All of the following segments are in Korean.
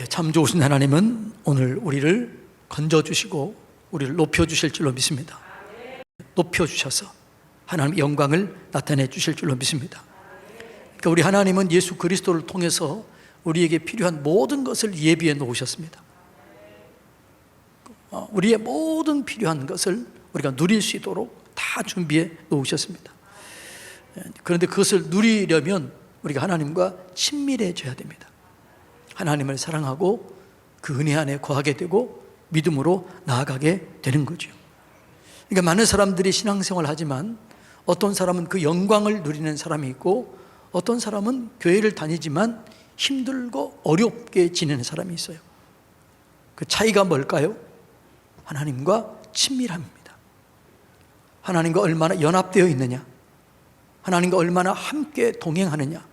참 좋으신 하나님은 오늘 우리를 건져주시고 우리를 높여주실 줄로 믿습니다. 높여주셔서 하나님의 영광을 나타내 주실 줄로 믿습니다. 그러니까 우리 하나님은 예수 그리스도를 통해서 우리에게 필요한 모든 것을 예비해 놓으셨습니다. 우리의 모든 필요한 것을 우리가 누릴 수 있도록 다 준비해 놓으셨습니다. 그런데 그것을 누리려면 우리가 하나님과 친밀해져야 됩니다. 하나님을 사랑하고 그 은혜 안에 거하게 되고 믿음으로 나아가게 되는 거죠. 그러니까 많은 사람들이 신앙생활을 하지만 어떤 사람은 그 영광을 누리는 사람이 있고 어떤 사람은 교회를 다니지만 힘들고 어렵게 지내는 사람이 있어요. 그 차이가 뭘까요? 하나님과 친밀함입니다. 하나님과 얼마나 연합되어 있느냐, 하나님과 얼마나 함께 동행하느냐,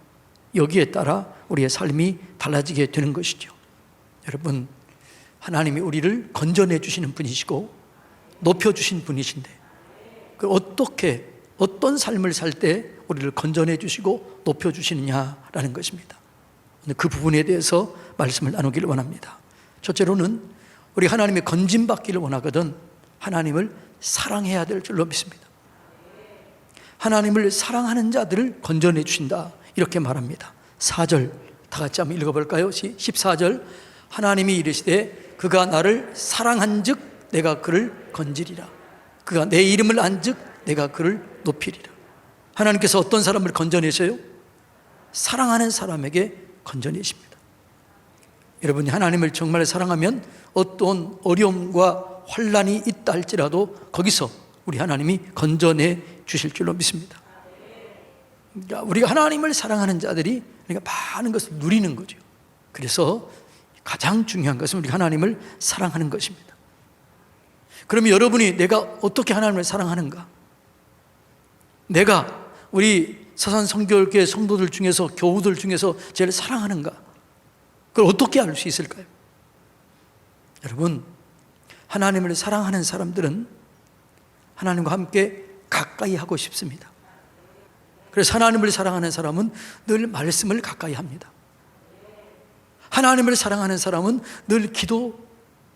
여기에 따라 우리의 삶이 달라지게 되는 것이죠. 여러분, 하나님이 우리를 건져내 주시는 분이시고 높여주신 분이신데 어떻게 어떤 삶을 살 때 우리를 건져내 주시고 높여주시느냐라는 것입니다. 오늘 그 부분에 대해서 말씀을 나누기를 원합니다. 첫째로는 우리 하나님의 건짐받기를 원하거든 하나님을 사랑해야 될 줄로 믿습니다. 하나님을 사랑하는 자들을 건져내 주신다, 이렇게 말합니다. 4절 다 같이 한번 읽어볼까요? 14절 하나님이 이르시되 그가 나를 사랑한 즉 내가 그를 건지리라. 그가 내 이름을 안즉 내가 그를 높이리라. 하나님께서 어떤 사람을 건져내셔요? 사랑하는 사람에게 건져내십니다. 여러분이 하나님을 정말 사랑하면 어떤 어려움과 환난이 있다 할지라도 거기서 우리 하나님이 건져내 주실 줄로 믿습니다. 우리가 하나님을 사랑하는 자들이 우리가 많은 것을 누리는 거죠. 그래서 가장 중요한 것은 우리 하나님을 사랑하는 것입니다. 그러면 여러분이 내가 어떻게 하나님을 사랑하는가? 내가 우리 서산 성결교회 성도들 중에서, 교우들 중에서 제일 사랑하는가? 그걸 어떻게 알 수 있을까요? 여러분, 하나님을 사랑하는 사람들은 하나님과 함께 가까이 하고 싶습니다. 그래서 하나님을 사랑하는 사람은 늘 말씀을 가까이 합니다. 하나님을 사랑하는 사람은 늘 기도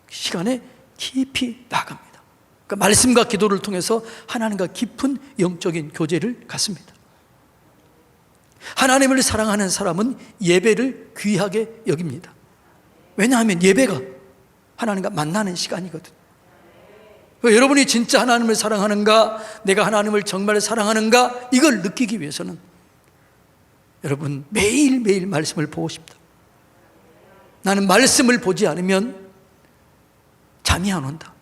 시간에 깊이 나갑니다. 그러니까 말씀과 기도를 통해서 하나님과 깊은 영적인 교제를 갖습니다. 하나님을 사랑하는 사람은 예배를 귀하게 여깁니다. 왜냐하면 예배가 하나님과 만나는 시간이거든요. 여러분이 진짜 하나님을 사랑하는가, 내가 하나님을 정말 사랑하는가, 이걸 느끼기 위해서는 여러분 매일매일 말씀을 보고 싶다. 나는 말씀을 보지 않으면 잠이 안 온다.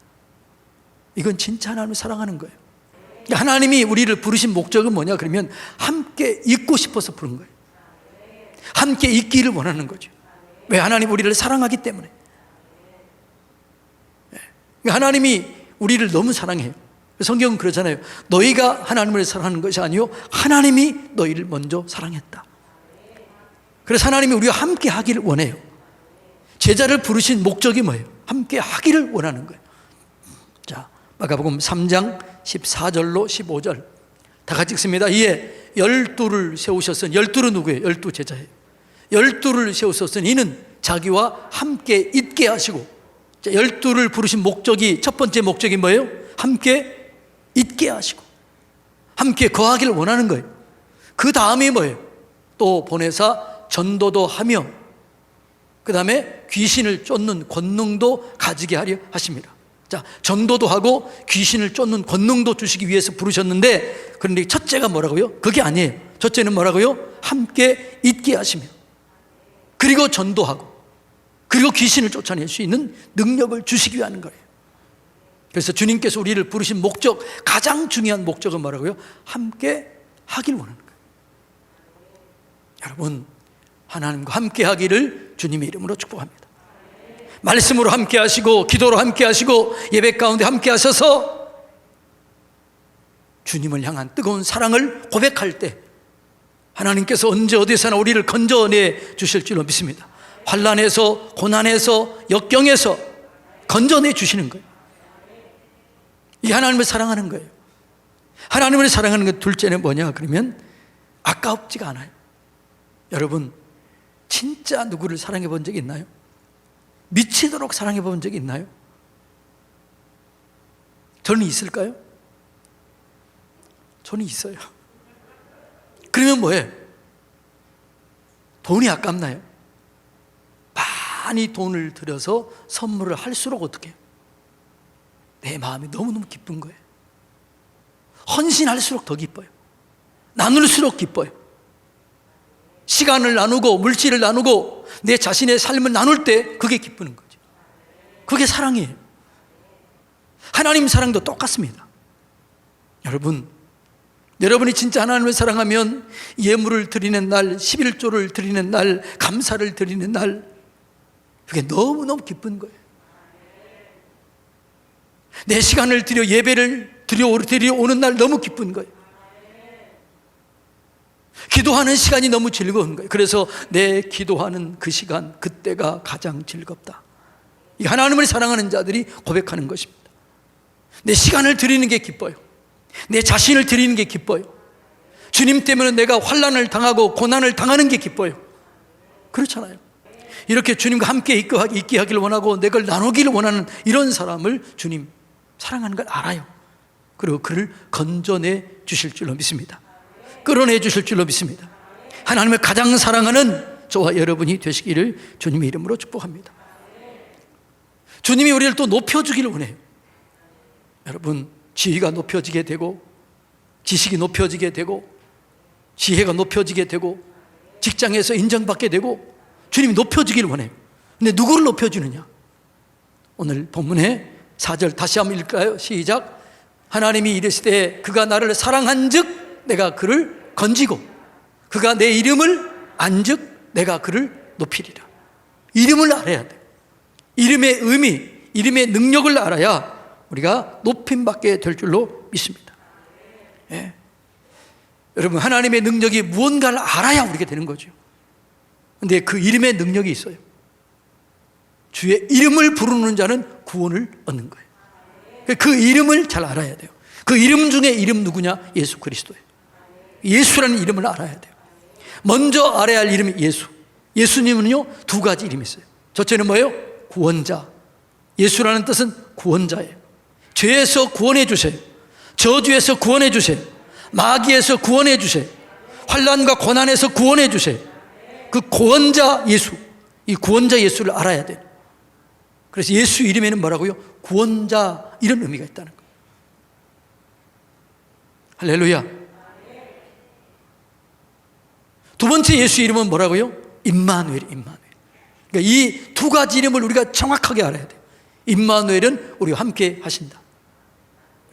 이건 진짜 하나님을 사랑하는 거예요. 하나님이 우리를 부르신 목적은 뭐냐 그러면 함께 있고 싶어서 부른 거예요. 함께 있기를 원하는 거죠. 왜? 하나님 우리를 사랑하기 때문에. 하나님이 우리를 너무 사랑해요. 성경은 그러잖아요. 너희가 하나님을 사랑하는 것이 아니요 하나님이 너희를 먼저 사랑했다. 그래서 하나님이 우리와 함께 하기를 원해요. 제자를 부르신 목적이 뭐예요? 함께 하기를 원하는 거예요. 자, 마가복음 3장 14절로 15절 다 같이 읽습니다. 이에 12를 세우셨으니, 12는 누구예요? 12 제자예요. 12를 세우셨으니 이는 자기와 함께 있게 하시고, 12를 부르신 목적이, 첫 번째 목적이 뭐예요? 함께 있게 하시고 함께 거하기를 원하는 거예요. 그 다음이 뭐예요? 또 보내사 전도도 하며 그 다음에 귀신을 쫓는 권능도 가지게 하려 하십니다. 자, 전도도 하고 귀신을 쫓는 권능도 주시기 위해서 부르셨는데, 그런데 첫째가 뭐라고요? 그게 아니에요. 첫째는 뭐라고요? 함께 있게 하시며, 그리고 전도하고, 그리고 귀신을 쫓아낼 수 있는 능력을 주시기 위한 거예요. 그래서 주님께서 우리를 부르신 목적, 가장 중요한 목적은 뭐라고요? 함께 하길 원하는 거예요. 여러분, 하나님과 함께 하기를 주님의 이름으로 축복합니다. 말씀으로 함께 하시고 기도로 함께 하시고 예배 가운데 함께 하셔서 주님을 향한 뜨거운 사랑을 고백할 때 하나님께서 언제 어디서나 우리를 건져내 주실 줄로 믿습니다. 환난에서, 고난에서, 역경에서 건져내 주시는 거예요. 이 하나님을 사랑하는 거예요. 하나님을 사랑하는 것 둘째는 뭐냐 그러면 아까웠지가 않아요. 여러분 진짜 누구를 사랑해 본 적 있나요? 미치도록 사랑해 본 적이 있나요? 저는 있을까요? 저는 있어요. 그러면 뭐해? 돈이 아깝나요? 많이 돈을 들여서 선물을 할수록 어떻게 해요? 내 마음이 너무너무 기쁜 거예요. 헌신할수록 더 기뻐요. 나눌수록 기뻐요. 시간을 나누고 물질을 나누고 내 자신의 삶을 나눌 때 그게 기쁘는 거죠. 그게 사랑이에요. 하나님 사랑도 똑같습니다. 여러분이 진짜 하나님을 사랑하면 예물을 드리는 날, 11조를 드리는 날, 감사를 드리는 날, 그게 너무너무 기쁜 거예요. 내 시간을 들여 예배를 드려 오는 날 너무 기쁜 거예요. 기도하는 시간이 너무 즐거운 거예요. 그래서 내 기도하는 그 시간, 그때가 가장 즐겁다. 이 하나님을 사랑하는 자들이 고백하는 것입니다. 내 시간을 드리는 게 기뻐요. 내 자신을 드리는 게 기뻐요. 주님 때문에 내가 환난을 당하고 고난을 당하는 게 기뻐요. 그렇잖아요. 이렇게 주님과 함께 있게 하기를 원하고 내 걸 나누기를 원하는 이런 사람을 주님 사랑하는 걸 알아요. 그리고 그를 건져내 주실 줄로 믿습니다. 끌어내 주실 줄로 믿습니다. 하나님을 가장 사랑하는 저와 여러분이 되시기를 주님의 이름으로 축복합니다. 주님이 우리를 또 높여주기를 원해요. 여러분, 지위가 높여지게 되고 지식이 높여지게 되고 지혜가 높여지게 되고 직장에서 인정받게 되고 주님이 높여주기를 원해요. 근데 누구를 높여주느냐? 오늘 본문의 4절 다시 한번 읽을까요? 시작. 하나님이 이르시되 그가 나를 사랑한 즉 내가 그를 건지고 그가 내 이름을 안즉 내가 그를 높이리라. 이름을 알아야 돼요. 이름의 의미, 이름의 능력을 알아야 우리가 높임받게 될 줄로 믿습니다. 예. 여러분, 하나님의 능력이 무언가를 알아야 우리가 되는 거죠. 그런데 그 이름의 능력이 있어요. 주의 이름을 부르는 자는 구원을 얻는 거예요. 그 이름을 잘 알아야 돼요. 그 이름 중에 이름 누구냐? 예수 그리스도예요. 예수라는 이름을 알아야 돼요. 먼저 알아야 할 이름이 예수. 예수님은요 2가지 이름이 있어요. 첫째는 뭐예요? 구원자. 예수라는 뜻은 구원자예요. 죄에서 구원해 주세요. 저주에서 구원해 주세요. 마귀에서 구원해 주세요. 환난과 고난에서 구원해 주세요. 그 구원자 예수, 이 구원자 예수를 알아야 돼요. 그래서 예수 이름에는 뭐라고요? 구원자, 이런 의미가 있다는 거예요. 할렐루야. 두 번째 예수 이름은 뭐라고요? 임마누엘, 임마누엘. 그러니까 이 2가지 이름을 우리가 정확하게 알아야 돼요. 임마누엘은 우리와 함께 하신다.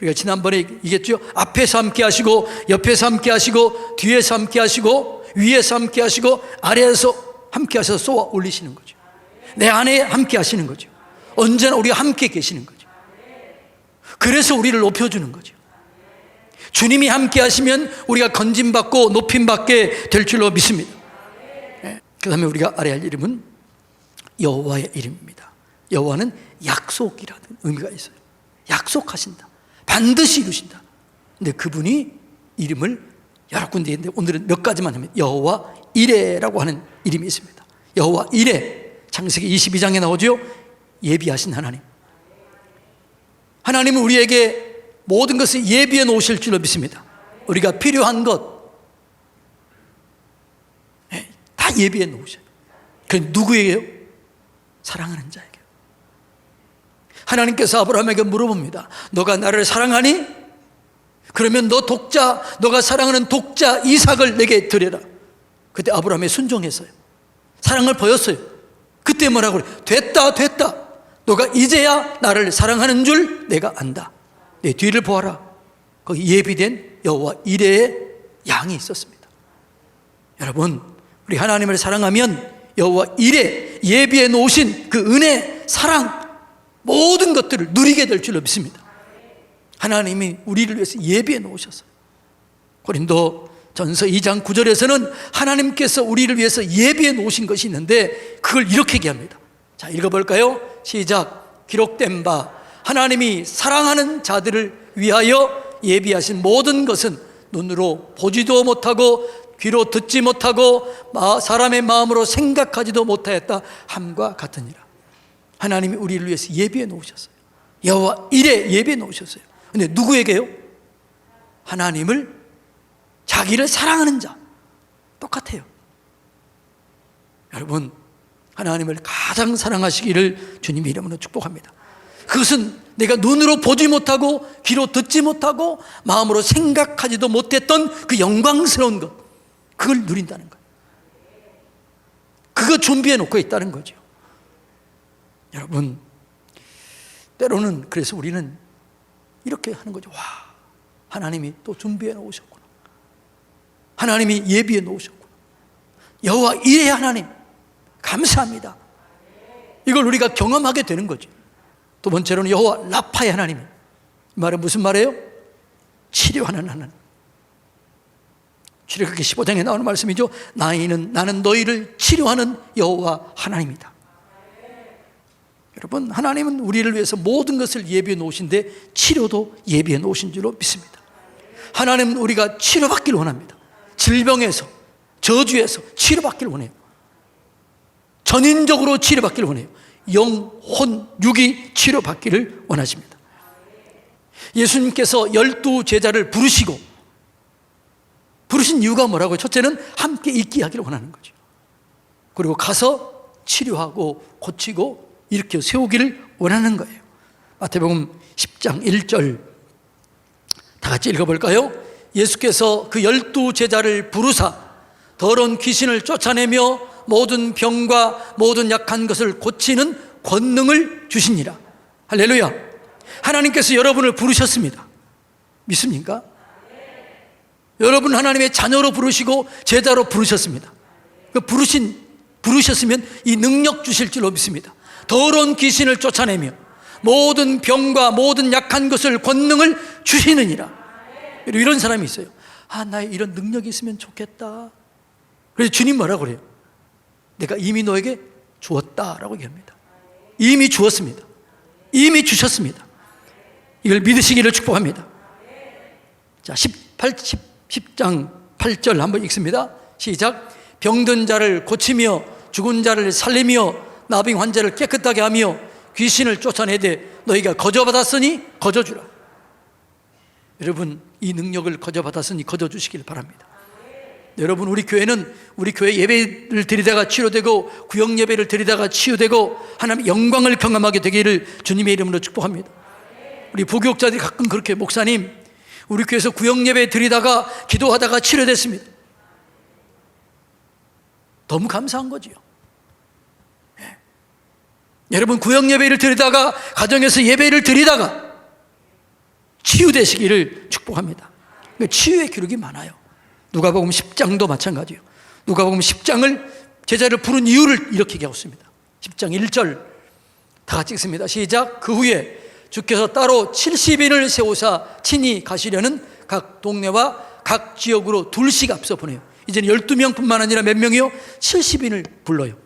우리가 지난번에 얘기했죠. 앞에서 함께 하시고 옆에서 함께 하시고 뒤에서 함께 하시고 위에서 함께 하시고 아래에서 함께 하셔서 쏘아 올리시는 거죠. 내 안에 함께 하시는 거죠. 언제나 우리가 함께 계시는 거죠. 그래서 우리를 높여주는 거죠. 주님이 함께 하시면 우리가 건짐받고 높임받게 될 줄로 믿습니다. 그 다음에 우리가 알아야 할 이름은 여호와의 이름입니다. 여호와는 약속이라는 의미가 있어요. 약속하신다. 반드시 이루신다. 근데 그분이 이름을 여러 군데 있는데 오늘은 몇 가지만 하면 여호와 이레라고 하는 이름이 있습니다. 여호와 이레, 창세기 22장에 나오죠. 예비하신 하나님. 하나님은 우리에게 모든 것을 예비해 놓으실 줄로 믿습니다. 우리가 필요한 것 다 예비해 놓으셔요. 그 누구에게요? 사랑하는 자에게. 하나님께서 아브라함에게 물어봅니다. 너가 나를 사랑하니? 그러면 너가 사랑하는 독자 이삭을 내게 드려라. 그때 아브라함이 순종했어요. 사랑을 보였어요. 그때 뭐라고 그래? 됐다. 너가 이제야 나를 사랑하는 줄 내가 안다. 내 뒤를 보아라. 거기 예비된 여호와 이레의 양이 있었습니다. 여러분, 우리 하나님을 사랑하면 여호와 이레, 예비해 놓으신 그 은혜, 사랑, 모든 것들을 누리게 될 줄로 믿습니다. 하나님이 우리를 위해서 예비해 놓으셨어요. 고린도 전서 2장 9절에서는 하나님께서 우리를 위해서 예비해 놓으신 것이 있는데 그걸 이렇게 얘기합니다. 자, 읽어볼까요? 시작. 기록된 바 하나님이 사랑하는 자들을 위하여 예비하신 모든 것은 눈으로 보지도 못하고 귀로 듣지 못하고 사람의 마음으로 생각하지도 못하였다 함과 같으니라. 하나님이 우리를 위해서 예비해 놓으셨어요. 여호와 일에 예비해 놓으셨어요. 근데 누구에게요? 하나님을, 자기를 사랑하는 자. 똑같아요. 여러분, 하나님을 가장 사랑하시기를 주님의 이름으로 축복합니다. 그것은 내가 눈으로 보지 못하고 귀로 듣지 못하고 마음으로 생각하지도 못했던 그 영광스러운 것, 그걸 누린다는 거예요. 그거 준비해 놓고 있다는 거죠. 여러분, 때로는 그래서 우리는 이렇게 하는 거죠. 와, 하나님이 또 준비해 놓으셨구나. 하나님이 예비해 놓으셨구나. 여호와 일의 하나님, 감사합니다. 이걸 우리가 경험하게 되는 거죠. 두 번째로는 여호와 라파의 하나님. 이 말은 무슨 말이에요? 치료하는 하나님. 출애굽기 15장에 나오는 말씀이죠. 나는 너희를 치료하는 여호와 하나님이다. 여러분, 하나님은 우리를 위해서 모든 것을 예비해 놓으신데 치료도 예비해 놓으신 줄로 믿습니다. 하나님은 우리가 치료받기를 원합니다. 질병에서, 저주에서 치료받기를 원해요. 전인적으로 치료받기를 원해요. 영, 혼, 육이 치료받기를 원하십니다. 예수님께서 12 제자를 부르신 이유가 뭐라고요? 첫째는 함께 있게 하기를 원하는 거죠. 그리고 가서 치료하고 고치고 일으켜 세우기를 원하는 거예요. 마태복음 10장 1절 다 같이 읽어볼까요? 예수께서 그 12 제자를 부르사 더러운 귀신을 쫓아내며 모든 병과 모든 약한 것을 고치는 권능을 주시니라. 할렐루야. 하나님께서 여러분을 부르셨습니다. 믿습니까? 여러분 하나님의 자녀로 부르시고 제자로 부르셨습니다. 부르셨으면 이 능력 주실 줄로 믿습니다. 더러운 귀신을 쫓아내며 모든 병과 모든 약한 것을 권능을 주시느니라. 이런 사람이 있어요. 나에 이런 능력이 있으면 좋겠다. 그래서 주님 뭐라고 그래요? 내가 이미 너에게 주었다라고 얘기합니다. 이미 주었습니다. 이미 주셨습니다. 이걸 믿으시기를 축복합니다. 자, 10장 8절 한번 읽습니다. 시작. 병든 자를 고치며 죽은 자를 살리며 나병 환자를 깨끗하게 하며 귀신을 쫓아내되 너희가 거저받았으니 거저주라. 여러분, 이 능력을 거저받았으니 거저주시길 바랍니다. 여러분, 우리 교회 예배를 드리다가 치료되고 구역 예배를 드리다가 치유되고 하나님의 영광을 경험하게 되기를 주님의 이름으로 축복합니다. 우리 부교육자들이 가끔 그렇게, 목사님, 우리 교회에서 구역 예배 드리다가 기도하다가 치료됐습니다. 너무 감사한 거지요. 네. 여러분, 구역 예배를 드리다가 가정에서 예배를 드리다가 치유되시기를 축복합니다. 치유의 기록이 많아요. 누가복음 10장도 마찬가지예요. 누가복음 10장을 제자를 부른 이유를 이렇게 얘기하고 있습니다. 10장 1절 다 같이 읽습니다. 시작. 그 후에 주께서 따로 70인을 세우사 친히 가시려는 각 동네와 각 지역으로 둘씩 앞서 보내요. 이제는 12명뿐만 아니라 몇 명이요? 70인을 불러요.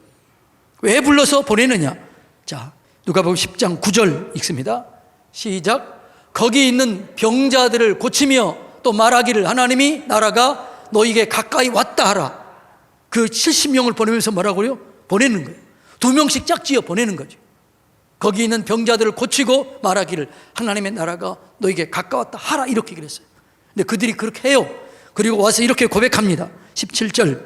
왜 불러서 보내느냐? 자, 누가복음 10장 9절 읽습니다. 시작. 거기 있는 병자들을 고치며 또 말하기를 하나님이 나라가 너에게 가까이 왔다 하라. 그 70명을 보내면서 뭐라고 그래요? 보내는 거예요. 2명씩 짝지어 보내는 거죠. 거기 있는 병자들을 고치고 말하기를 하나님의 나라가 너에게 가까웠다 하라. 이렇게 그랬어요. 근데 그들이 그렇게 해요. 그리고 와서 이렇게 고백합니다. 17절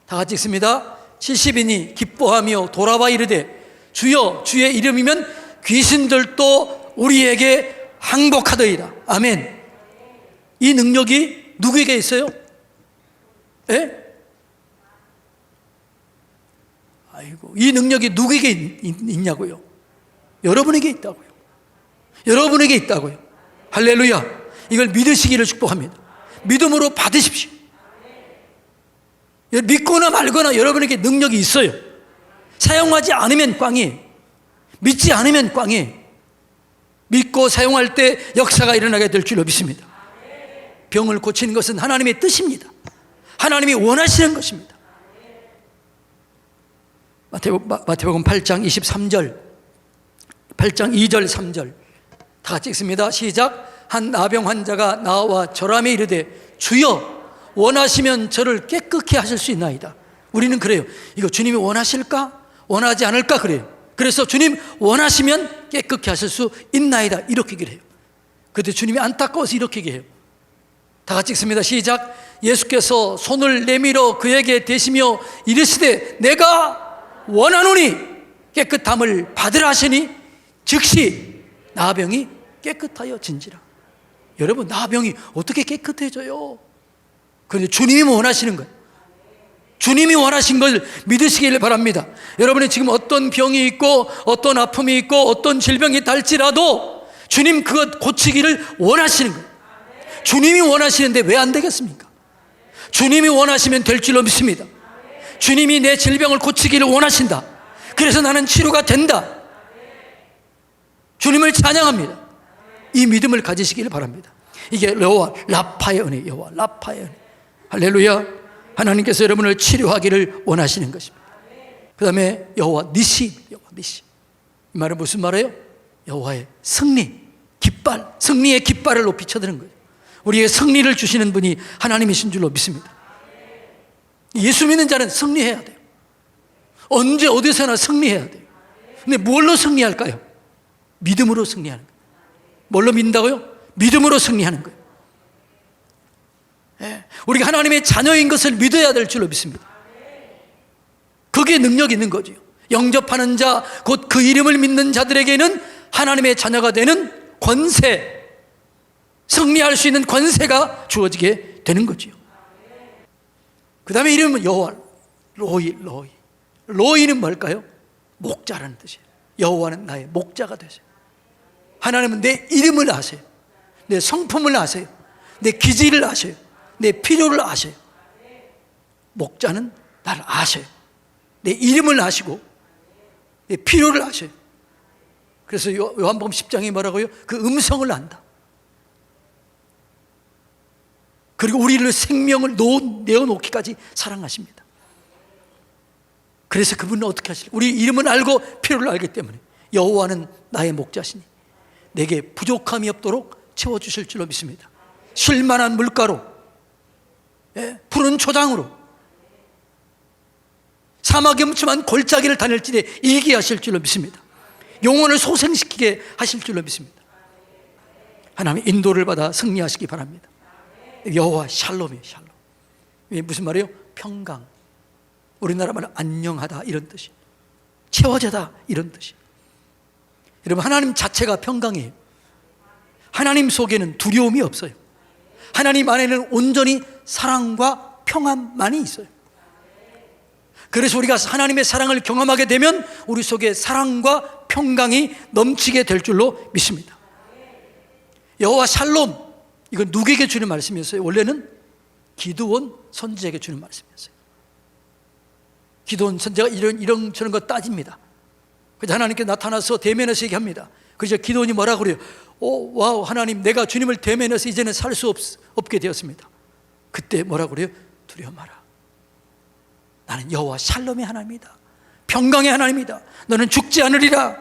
다 같이 읽습니다. 70인이 기뻐하며 돌아와 이르되 주여, 주의 이름이면 귀신들도 우리에게 항복하더이다. 아멘. 이 능력이 누구에게 있어요? 예? 아이고, 이 능력이 누구에게 있냐고요? 여러분에게 있다고요. 여러분에게 있다고요. 할렐루야. 이걸 믿으시기를 축복합니다. 믿음으로 받으십시오. 믿거나 말거나 여러분에게 능력이 있어요. 사용하지 않으면 꽝이에요. 믿지 않으면 꽝이에요. 믿고 사용할 때 역사가 일어나게 될 줄로 믿습니다. 병을 고치는 것은 하나님의 뜻입니다. 하나님이 원하시는 것입니다. 마태복음 8장 23절 8장 2절 3절 다 같이 읽습니다. 시작. 한 나병 환자가 나와 절하며 이르되 주여, 원하시면 저를 깨끗게 하실 수 있나이다. 우리는 그래요. 이거 주님이 원하실까? 원하지 않을까? 그래요. 그래서 주님 원하시면 깨끗게 하실 수 있나이다 이렇게 얘기를 해요. 그때 주님이 안타까워서 이렇게 얘기해요. 다 같이 읽습니다. 시작. 예수께서 손을 내밀어 그에게 대시며 이르시되 내가 원하노니 깨끗함을 받으라 하시니 즉시 나병이 깨끗하여 진지라. 여러분, 나병이 어떻게 깨끗해져요? 그런데 주님이 원하시는 거예요. 주님이 원하신 걸 믿으시길 바랍니다. 여러분이 지금 어떤 병이 있고 어떤 아픔이 있고 어떤 질병이 있달지라도 주님 그것 고치기를 원하시는 거예요. 주님이 원하시는데 왜 안 되겠습니까? 주님이 원하시면 될 줄로 믿습니다. 주님이 내 질병을 고치기를 원하신다. 그래서 나는 치료가 된다. 주님을 찬양합니다. 이 믿음을 가지시기를 바랍니다. 이게 여호와 라파의 은혜, 여호와 라파의 은혜. 할렐루야. 하나님께서 여러분을 치료하기를 원하시는 것입니다. 그 다음에 여호와 니시, 여호와 니시. 이 말은 무슨 말이에요? 여호와의 승리, 깃발, 승리의 깃발을 높이 쳐드는 거예요. 우리에게 승리를 주시는 분이 하나님이신 줄로 믿습니다. 예수 믿는 자는 승리해야 돼요. 언제 어디서나 승리해야 돼요. 근데 뭘로 승리할까요? 믿음으로 승리하는 거예요. 뭘로 믿는다고요? 믿음으로 승리하는 거예요. 우리가 하나님의 자녀인 것을 믿어야 될 줄로 믿습니다. 그게 능력이 있는 거죠. 영접하는 자, 곧 그 이름을 믿는 자들에게는 하나님의 자녀가 되는 권세, 승리할 수 있는 권세가 주어지게 되는 거죠. 그 다음에 이름은 여호와 로이, 로이. 로이는 뭘까요? 목자라는 뜻이에요. 여호와는 나의 목자가 되세요. 하나님은 내 이름을 아세요. 내 성품을 아세요. 내 기질을 아세요. 내 필요를 아세요. 목자는 나를 아셔요. 내 이름을 아시고 내 필요를 아셔요. 그래서 요한복음 10장에 뭐라고요? 그 음성을 안다. 그리고 우리를 생명을 내어놓기까지 사랑하십니다. 그래서 그분은 어떻게 하실까? 우리 이름을 알고 필요를 알기 때문에 여호와는 나의 목자시니 내게 부족함이 없도록 채워주실 줄로 믿습니다. 쉴만한 물가로, 푸른 초장으로, 사막이 엄침한 골짜기를 다닐지에 이기게 하실 줄로 믿습니다. 영혼을 소생시키게 하실 줄로 믿습니다. 하나님의 인도를 받아 승리하시기 바랍니다. 여호와 샬롬이에요. 샬롬. 이게 무슨 말이에요? 평강. 우리나라 말로 안녕하다 이런 뜻이, 채워져다 이런 뜻이. 여러분, 하나님 자체가 평강이에요. 하나님 속에는 두려움이 없어요. 하나님 안에는 온전히 사랑과 평안만이 있어요. 그래서 우리가 하나님의 사랑을 경험하게 되면 우리 속에 사랑과 평강이 넘치게 될 줄로 믿습니다. 여호와 샬롬, 이건 누구에게 주는 말씀이었어요? 원래는 기드온 선지자에게 주는 말씀이었어요. 기드온 선지자가 이런 거 따집니다. 그래서 하나님께 나타나서 대면해서 얘기합니다. 그래서 기드온이 뭐라고 그래요? 와우, 하나님, 내가 주님을 대면해서 이제는 살 수 없게 되었습니다. 그때 뭐라고 그래요? 두려워 마라. 나는 여호와 샬롬의 하나님이다. 평강의 하나님이다. 너는 죽지 않으리라.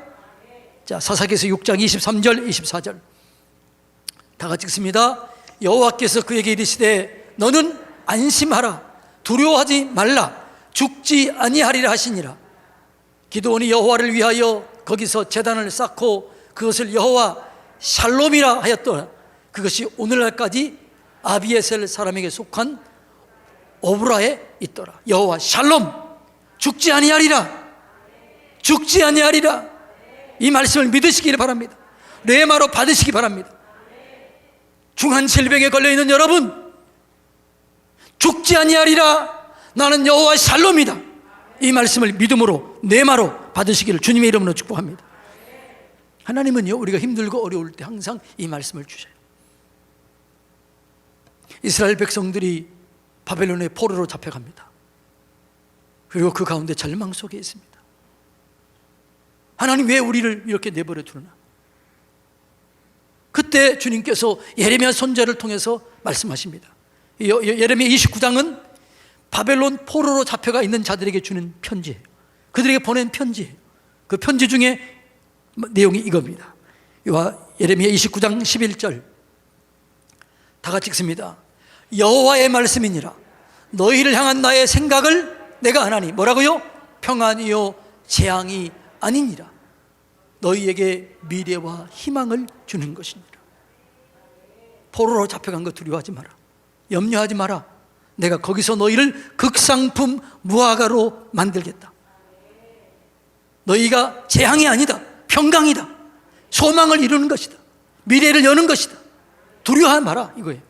자, 사사기서 6장 23절 24절 다 같이 읽습니다. 여호와께서 그에게 이르시되 너는 안심하라. 두려워하지 말라. 죽지 아니하리라 하시니라. 기드온이 여호와를 위하여 거기서 제단을 쌓고 그것을 여호와 샬롬이라 하였더라. 그것이 오늘날까지 아비에셀 사람에게 속한 오브라에 있더라. 여호와 샬롬, 죽지 아니하리라. 죽지 아니하리라. 이 말씀을 믿으시기를 바랍니다. 레마로 받으시기 바랍니다. 중한 질병에 걸려있는 여러분, 죽지 아니하리라. 나는 여호와 샬롬이다. 이 말씀을 믿음으로 네마로 받으시기를 주님의 이름으로 축복합니다. 하나님은요, 우리가 힘들고 어려울 때 항상 이 말씀을 주셔요. 이스라엘 백성들이 바벨론의 포로로 잡혀갑니다. 그리고 그 가운데 절망 속에 있습니다. 하나님, 왜 우리를 이렇게 내버려 두나? 그때 주님께서 예레미야 선지자를 통해서 말씀하십니다. 예레미야 29장은 바벨론 포로로 잡혀가 있는 자들에게 주는 편지예요. 그들에게 보낸 편지예요. 그 편지 중에 내용이 이겁니다. 예레미야 29장 11절 다 같이 읽습니다. 여호와의 말씀이니라. 너희를 향한 나의 생각을 내가 아나니, 뭐라고요? 평안이요 재앙이 아니니라. 너희에게 미래와 희망을 주는 것이니라. 포로로 잡혀간 거 두려워하지 마라. 염려하지 마라. 내가 거기서 너희를 극상품 무화과로 만들겠다. 너희가 재앙이 아니다. 평강이다. 소망을 이루는 것이다. 미래를 여는 것이다. 두려워하지 마라 이거예요.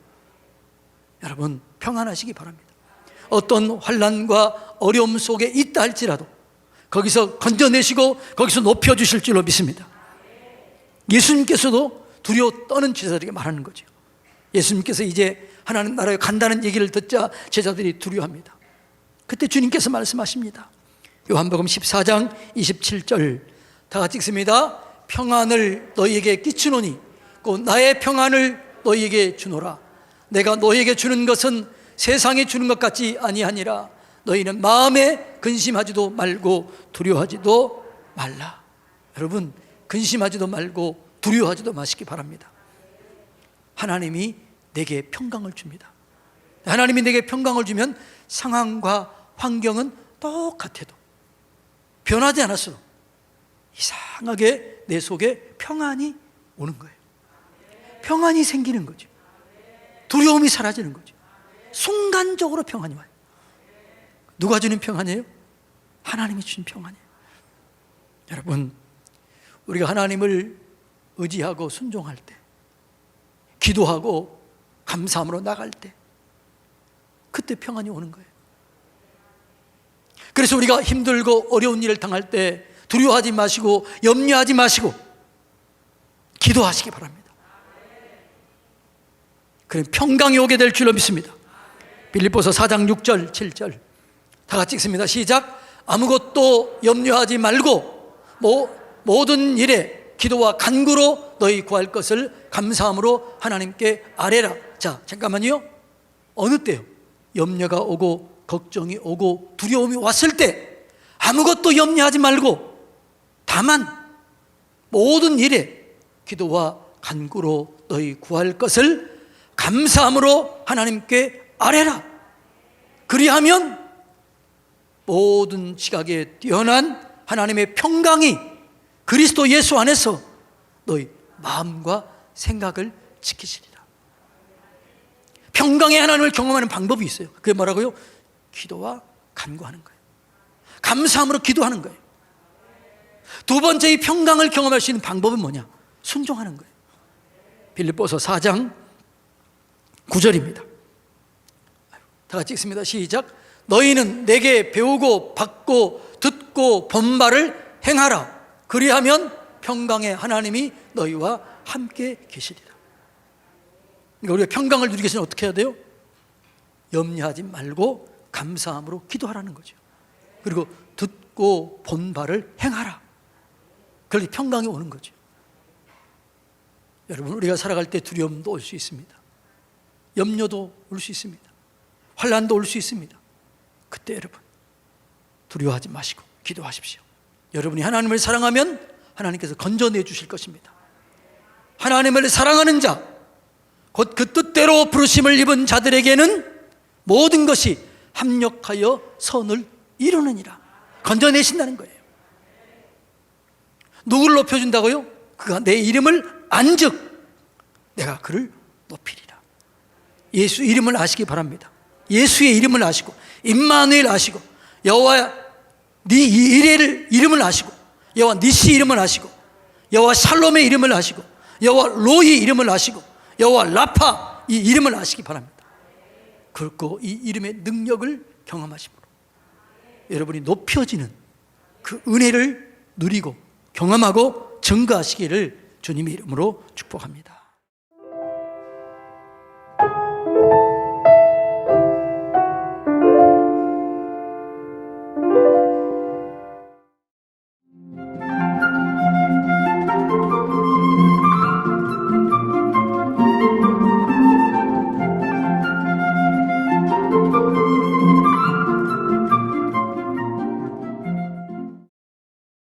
여러분 평안하시기 바랍니다. 어떤 환난과 어려움 속에 있다 할지라도 거기서 건져내시고 거기서 높여주실 줄로 믿습니다. 예수님께서도 두려워 떠는 제자들에게 말하는 거죠. 예수님께서 이제 하나님 나라에 간다는 얘기를 듣자 제자들이 두려워합니다. 그때 주님께서 말씀하십니다. 요한복음 14장 27절 다 같이 읽습니다. 평안을 너희에게 끼치노니 곧 나의 평안을 너희에게 주노라. 내가 너희에게 주는 것은 세상에 주는 것 같지 아니하니라. 너희는 마음에 근심하지도 말고 두려워하지도 말라. 여러분 근심하지도 말고 두려워하지도 마시기 바랍니다. 하나님이 내게 평강을 줍니다. 하나님이 내게 평강을 주면 상황과 환경은 똑같아도 변하지 않았어도 이상하게 내 속에 평안이 오는 거예요. 평안이 생기는 거죠. 두려움이 사라지는 거죠. 순간적으로 평안이 와요. 누가 주는 평안이에요? 하나님이 주신 평안이에요. 여러분 우리가 하나님을 의지하고 순종할 때, 기도하고 감사함으로 나갈 때 그때 평안이 오는 거예요. 그래서 우리가 힘들고 어려운 일을 당할 때 두려워하지 마시고 염려하지 마시고 기도하시기 바랍니다. 그럼 평강이 오게 될 줄로 믿습니다. 빌립보서 4장 6절 7절 다 같이 읽습니다. 시작. 아무것도 염려하지 말고 모든 일에 기도와 간구로 너희 구할 것을 감사함으로 하나님께 아뢰라. 자 잠깐만요. 어느 때요? 염려가 오고 걱정이 오고 두려움이 왔을 때 아무것도 염려하지 말고 다만 모든 일에 기도와 간구로 너희 구할 것을 감사함으로 하나님께 아뢰라. 그리하면 모든 지각에 뛰어난 하나님의 평강이 그리스도 예수 안에서 너희 마음과 생각을 지키시리라. 평강의 하나님을 경험하는 방법이 있어요. 그게 뭐라고요? 기도와 간구하는 거예요. 감사함으로 기도하는 거예요. 두 번째 이 평강을 경험할 수 있는 방법은 뭐냐? 순종하는 거예요. 빌립보서 4장 9절입니다. 다 같이 읽습니다. 시작. 너희는 내게 배우고 받고 듣고 본 바를 행하라. 그리하면 평강의 하나님이 너희와 함께 계시리라. 그러니까 우리가 평강을 누리기 위해서는 어떻게 해야 돼요? 염려하지 말고 감사함으로 기도하라는 거죠. 그리고 듣고 본 바를 행하라. 그럴 때 평강이 오는 거죠. 여러분 우리가 살아갈 때 두려움도 올 수 있습니다. 염려도 올 수 있습니다. 환난도 올 수 있습니다. 그때 여러분 두려워하지 마시고 기도하십시오. 여러분이 하나님을 사랑하면 하나님께서 건져내 주실 것입니다. 하나님을 사랑하는 자, 곧 그 뜻대로 부르심을 입은 자들에게는 모든 것이 합력하여 선을 이루느니라. 건져내신다는 거예요. 누구를 높여준다고요? 그가 내 이름을 안즉 내가 그를 높이리라. 예수 이름을 아시기 바랍니다. 예수의 이름을 아시고 임마누엘 아시고 여호와 네 이레를 이름을 아시고 여호와 니시 이름을 아시고 여호와 샬롬의 이름을 아시고 여호와 로이 이름을 아시고 여호와 라파 이 이름을 아시기 바랍니다. 그렇고 이 이름의 능력을 경험하심으로 여러분이 높여지는 그 은혜를 누리고 경험하고 증거하시기를 주님의 이름으로 축복합니다.